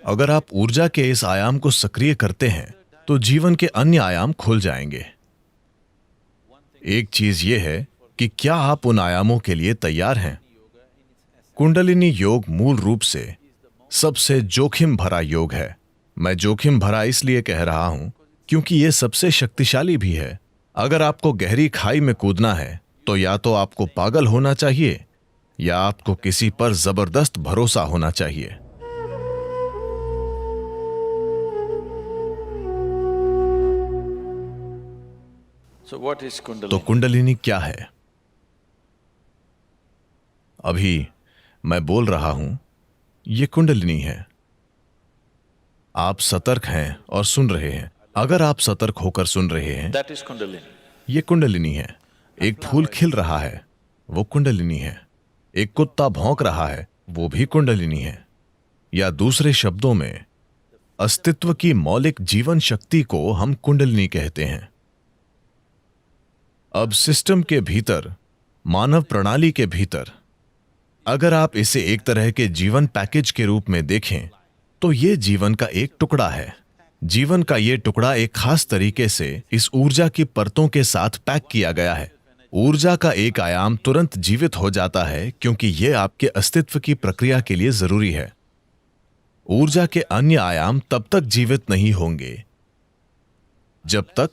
अगर आप ऊर्जा के इस आयाम को सक्रिय करते हैं तो जीवन के अन्य आयाम खुल जाएंगे। एक चीज यह है कि क्या आप उन आयामों के लिए तैयार हैं। कुंडलिनी योग मूल रूप से सबसे जोखिम भरा योग है। मैं जोखिम भरा इसलिए कह रहा हूं क्योंकि यह सबसे शक्तिशाली भी है। अगर आपको गहरी खाई में कूदना है तो या तो आपको पागल होना चाहिए या आपको किसी पर जबरदस्त भरोसा होना चाहिए। तो कुंडलिनी क्या है? अभी मैं बोल रहा हूं, यह कुंडलिनी है। आप सतर्क हैं और सुन रहे हैं। अगर आप सतर्क होकर सुन रहे हैं, यह कुंडलिनी है। एक फूल खिल रहा है, वो कुंडलिनी है। एक कुत्ता भौंक रहा है, वो भी कुंडलिनी है। या दूसरे शब्दों में, अस्तित्व की मौलिक जीवन शक्ति को हम कुंडलिनी कहते हैं। अब सिस्टम के भीतर, मानव प्रणाली के भीतर, अगर आप इसे एक तरह के जीवन पैकेज के रूप में देखें तो यह जीवन का एक टुकड़ा है। जीवन का यह टुकड़ा एक खास तरीके से इस ऊर्जा की परतों के साथ पैक किया गया है। ऊर्जा का एक आयाम तुरंत जीवित हो जाता है क्योंकि यह आपके अस्तित्व की प्रक्रिया के लिए जरूरी है। ऊर्जा के अन्य आयाम तब तक जीवित नहीं होंगे जब तक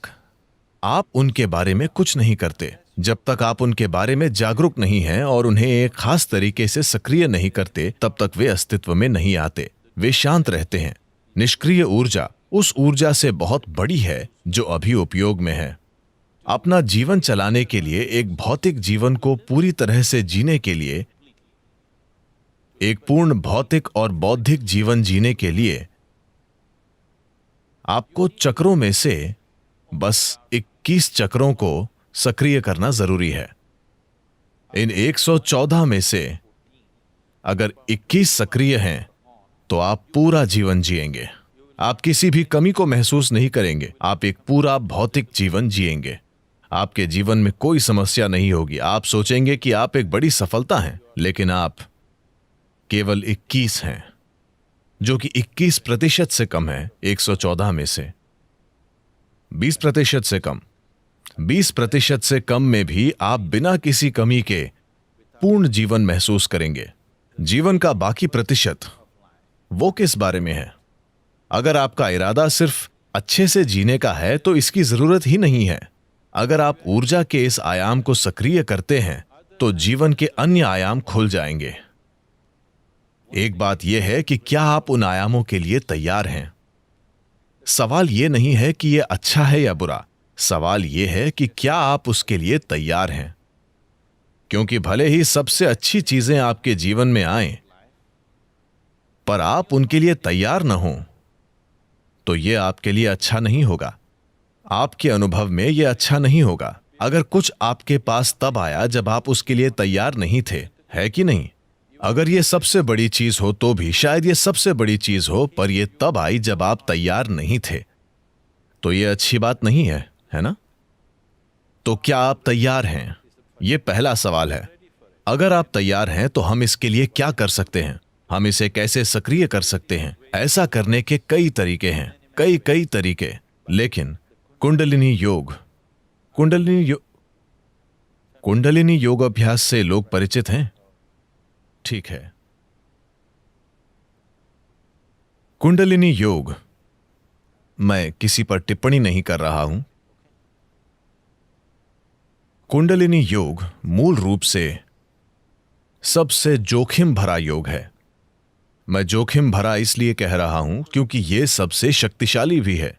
आप उनके बारे में कुछ नहीं करते, जब तक आप उनके बारे में जागरूक नहीं हैं और उन्हें एक खास तरीके से सक्रिय नहीं करते, तब तक वे अस्तित्व में नहीं आते। वे शांत रहते हैं। निष्क्रिय ऊर्जा उस ऊर्जा से बहुत बड़ी है जो अभी उपयोग में है। अपना जीवन चलाने के लिए, एक भौतिक जीवन को पूरी तरह से जीने के लिए, एक पूर्ण भौतिक और बौद्धिक जीवन जीने के लिए आपको चक्रों में से बस 21 चक्रों को सक्रिय करना जरूरी है। इन 114 में से अगर 21 सक्रिय हैं तो आप पूरा जीवन जिएंगे। आप किसी भी कमी को महसूस नहीं करेंगे। आप एक पूरा भौतिक जीवन जिएंगे। आपके जीवन में कोई समस्या नहीं होगी। आप सोचेंगे कि आप एक बड़ी सफलता हैं, लेकिन आप केवल 21 हैं, जो कि 21% से कम है। 114 में से 20% से कम। 20% से कम में भी आप बिना किसी कमी के पूर्ण जीवन महसूस करेंगे। जीवन का बाकी प्रतिशत वो किस बारे में है? अगर आपका इरादा सिर्फ अच्छे से जीने का है तो इसकी जरूरत ही नहीं है। अगर आप ऊर्जा के इस आयाम को सक्रिय करते हैं तो जीवन के अन्य आयाम खुल जाएंगे। एक बात यह है कि क्या आप उन आयामों के लिए तैयार हैं? सवाल यह नहीं है कि यह अच्छा है या बुरा। सवाल यह है कि क्या आप उसके लिए तैयार हैं। क्योंकि भले ही सबसे अच्छी चीजें आपके जीवन में आएं, पर आप उनके लिए तैयार न हों तो यह आपके लिए अच्छा नहीं होगा। आपके अनुभव में यह अच्छा नहीं होगा। अगर कुछ आपके पास तब आया जब आप उसके लिए तैयार नहीं थे, है कि नहीं? अगर यह सबसे बड़ी चीज हो तो भी, शायद यह सबसे बड़ी चीज हो, पर यह तब आई जब आप तैयार नहीं थे, तो यह अच्छी बात नहीं है ना? तो क्या आप तैयार हैं? यह पहला सवाल है। अगर आप तैयार हैं तो हम इसके लिए क्या कर सकते हैं? हम इसे कैसे सक्रिय कर सकते हैं? ऐसा करने के कई तरीके हैं, कई तरीके। लेकिन कुंडलिनी योग अभ्यास से लोग परिचित हैं? ठीक है। कुंडलिनी योग, मैं किसी पर टिप्पणी नहीं कर रहा हूं। कुंडलिनी योग मूल रूप से सबसे जोखिम भरा योग है। मैं जोखिम भरा इसलिए कह रहा हूं क्योंकि यह सबसे शक्तिशाली भी है।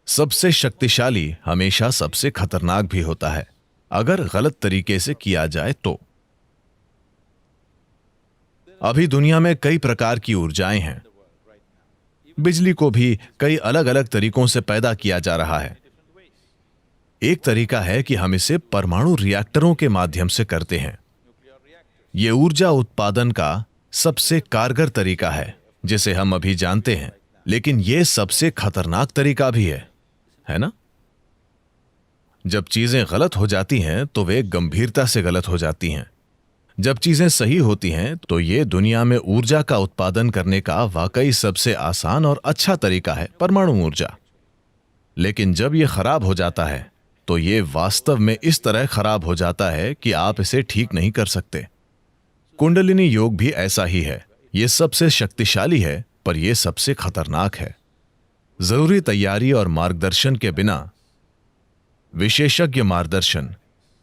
सबसे शक्तिशाली हमेशा सबसे खतरनाक भी होता है, अगर गलत तरीके से किया जाए तो। अभी दुनिया में कई प्रकार की ऊर्जाएं हैं। बिजली को भी कई अलग अलग तरीकों से पैदा किया जा रहा है। एक तरीका है कि हम इसे परमाणु रिएक्टरों के माध्यम से करते हैं। यह ऊर्जा उत्पादन का सबसे कारगर तरीका है जिसे हम अभी जानते हैं, लेकिन यह सबसे खतरनाक तरीका भी है ना? जब चीजें गलत हो जाती हैं तो वे गंभीरता से गलत हो जाती हैं। जब चीजें सही होती हैं तो ये दुनिया में ऊर्जा का उत्पादन करने का वाकई सबसे आसान और अच्छा तरीका है, परमाणु ऊर्जा। लेकिन जब ये खराब हो जाता है तो ये वास्तव में इस तरह खराब हो जाता है कि आप इसे ठीक नहीं कर सकते। कुंडलिनी योग भी ऐसा ही है। ये सबसे शक्तिशाली है, पर यह सबसे खतरनाक है। जरूरी तैयारी और मार्गदर्शन के बिना, विशेषज्ञ मार्गदर्शन,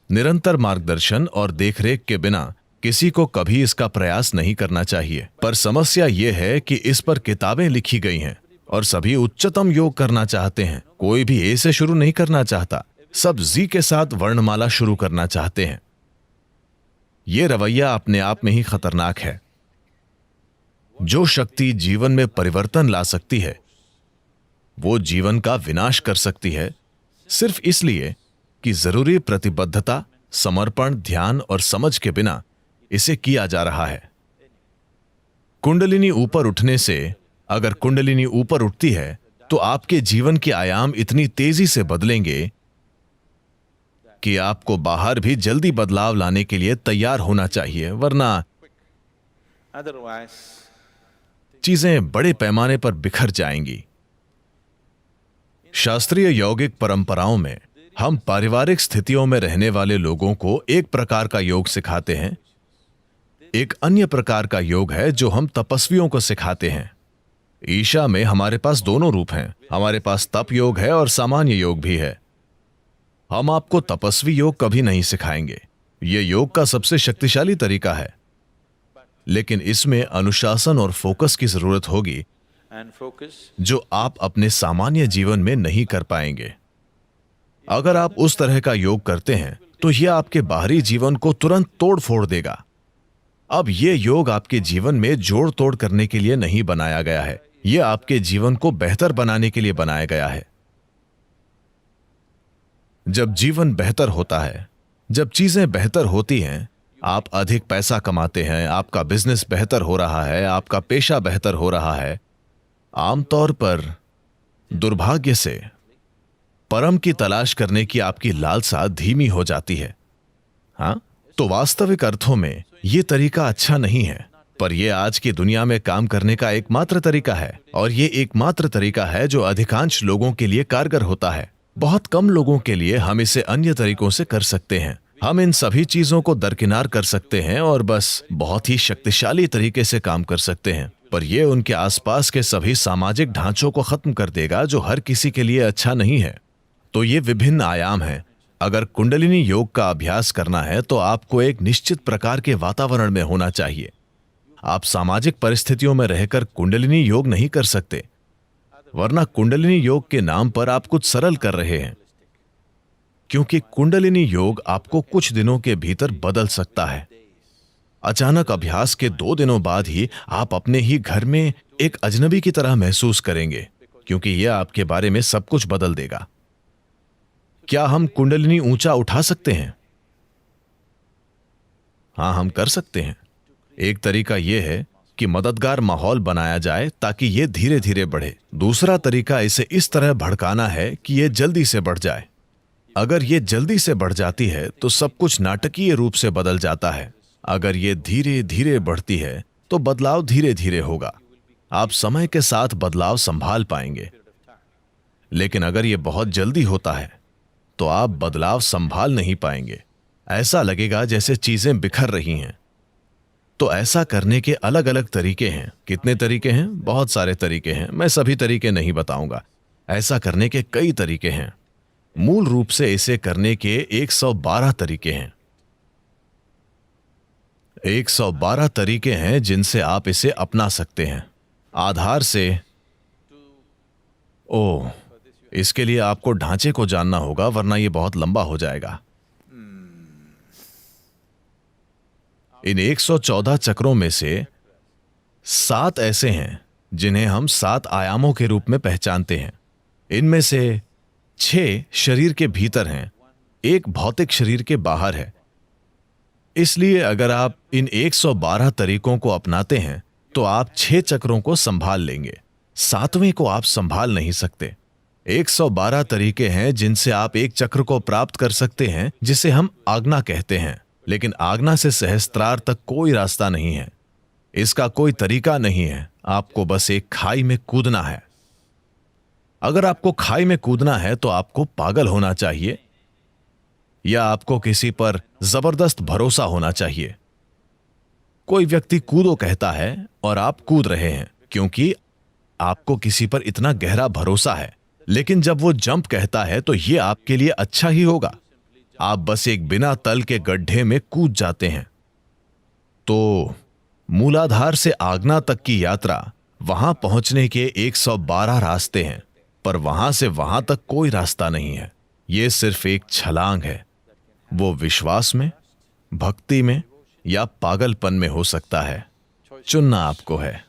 निरंतर मार्गदर्शन और देखरेख के बिना किसी को कभी इसका प्रयास नहीं करना चाहिए। पर समस्या यह है कि इस पर किताबें लिखी गई हैं और सभी उच्चतम योग करना चाहते हैं। कोई भी ए से शुरू नहीं करना चाहता, सब जी के साथ वर्णमाला शुरू करना चाहते हैं। यह रवैया अपने आप में ही खतरनाक है। जो शक्ति जीवन में परिवर्तन ला सकती है वो जीवन का विनाश कर सकती है, सिर्फ इसलिए कि जरूरी प्रतिबद्धता, समर्पण, ध्यान और समझ के बिना इसे किया जा रहा है। कुंडलिनी ऊपर उठने से, अगर कुंडलिनी ऊपर उठती है तो आपके जीवन के आयाम इतनी तेजी से बदलेंगे कि आपको बाहर भी जल्दी बदलाव लाने के लिए तैयार होना चाहिए, वरना चीजें बड़े पैमाने पर बिखर जाएंगी। शास्त्रीय यौगिक परंपराओं में हम पारिवारिक स्थितियों में रहने वाले लोगों को एक प्रकार का योग सिखाते हैं। एक अन्य प्रकार का योग है जो हम तपस्वियों को सिखाते हैं। ईशा में हमारे पास दोनों रूप हैं। हमारे पास तप योग है और सामान्य योग भी है। हम आपको तपस्वी योग कभी नहीं सिखाएंगे। यह योग का सबसे शक्तिशाली तरीका है, लेकिन इसमें अनुशासन और फोकस की जरूरत होगी जो आप अपने सामान्य जीवन में नहीं कर पाएंगे। अगर आप उस तरह का योग करते हैं तो यह आपके बाहरी जीवन को तुरंत तोड़ फोड़ देगा। अब यह योग आपके जीवन में जोड़ तोड़ करने के लिए नहीं बनाया गया है, यह आपके जीवन को बेहतर बनाने के लिए बनाया गया है। जब जीवन बेहतर होता है, जब चीजें बेहतर होती हैं, आप अधिक पैसा कमाते हैं, आपका बिजनेस बेहतर हो रहा है, आपका पेशा बेहतर हो रहा है, आमतौर पर दुर्भाग्य से परम की तलाश करने की आपकी लालसा धीमी हो जाती है। हाँ, तो वास्तविक अर्थों में यह तरीका अच्छा नहीं है, पर यह आज की दुनिया में काम करने का एकमात्र तरीका है, और यह एकमात्र तरीका है जो अधिकांश लोगों के लिए कारगर होता है। बहुत कम लोगों के लिए हम इसे अन्य तरीकों से कर सकते हैं। हम इन सभी चीजों को दरकिनार कर सकते हैं और बस बहुत ही शक्तिशाली तरीके से काम कर सकते हैं, पर यह उनके आसपास के सभी सामाजिक ढांचों को खत्म कर देगा जो हर किसी के लिए अच्छा नहीं है। तो ये विभिन्न आयाम हैं। अगर कुंडलिनी योग का अभ्यास करना है तो आपको एक निश्चित प्रकार के वातावरण में होना चाहिए। आप सामाजिक परिस्थितियों में रहकर कुंडलिनी योग नहीं कर सकते, वरना कुंडलिनी योग के नाम पर आप कुछ सरल कर रहे हैं, क्योंकि कुंडलिनी योग आपको कुछ दिनों के भीतर बदल सकता है। अचानक अभ्यास के 2 दिनों बाद ही आप अपने ही घर में एक अजनबी की तरह महसूस करेंगे, क्योंकि यह आपके बारे में सब कुछ बदल देगा। क्या हम कुंडलिनी ऊंचा उठा सकते हैं? हां, हम कर सकते हैं। एक तरीका यह है कि मददगार माहौल बनाया जाए ताकि यह धीरे धीरे बढ़े। दूसरा तरीका इसे इस तरह भड़काना है कि यह जल्दी से बढ़ जाए। अगर यह जल्दी से बढ़ जाती है तो सब कुछ नाटकीय रूप से बदल जाता है। अगर यह धीरे धीरे बढ़ती है तो बदलाव धीरे धीरे होगा। आप समय के साथ बदलाव संभाल पाएंगे। लेकिन अगर यह बहुत जल्दी होता है तो आप बदलाव संभाल नहीं पाएंगे। ऐसा लगेगा जैसे चीजें बिखर रही हैं। तो ऐसा करने के अलग अलग तरीके हैं। कितने तरीके हैं? बहुत सारे तरीके हैं। मैं सभी तरीके नहीं बताऊंगा। ऐसा करने के कई तरीके हैं। मूल रूप से इसे करने के 112 तरीके हैं। 112 तरीके हैं जिनसे आप इसे अपना सकते हैं। आधार से इसके लिए आपको ढांचे को जानना होगा, वरना यह बहुत लंबा हो जाएगा। इन 114 चक्रों में से 7 ऐसे हैं जिन्हें हम 7 आयामों के रूप में पहचानते हैं। इनमें से 6 शरीर के भीतर हैं, एक भौतिक शरीर के बाहर है। इसलिए अगर आप इन 112 तरीकों को अपनाते हैं तो आप 6 चक्रों को संभाल लेंगे, 7वें को आप संभाल नहीं सकते। 112 तरीके हैं जिनसे आप एक चक्र को प्राप्त कर सकते हैं, जिसे हम आज्ञा कहते हैं। लेकिन आज्ञा से सहस्त्रार तक कोई रास्ता नहीं है। इसका कोई तरीका नहीं है। आपको बस एक खाई में कूदना है। अगर आपको खाई में कूदना है तो आपको पागल होना चाहिए या आपको किसी पर जबरदस्त भरोसा होना चाहिए। कोई व्यक्ति कूदो कहता है और आप कूद रहे हैं क्योंकि आपको किसी पर इतना गहरा भरोसा है। लेकिन जब वो जंप कहता है तो ये आपके लिए अच्छा ही होगा। आप बस एक बिना तल के गड्ढे में कूद जाते हैं। तो मूलाधार से आज्ञा तक की यात्रा, वहां पहुंचने के 112 रास्ते हैं, पर वहां से वहां तक कोई रास्ता नहीं है। यह सिर्फ एक छलांग है। वो विश्वास में, भक्ति में या पागलपन में हो सकता है। चुनना आपको है।